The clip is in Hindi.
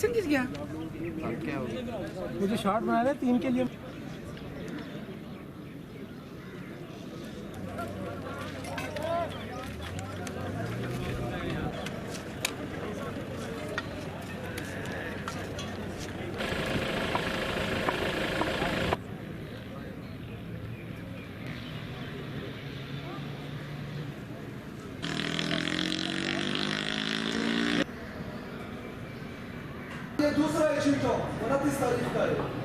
किस गया क्या हो गया? मुझे शॉट बनाया था 3 के लिए। ये दूसरा एशियन 29 तारीख का है।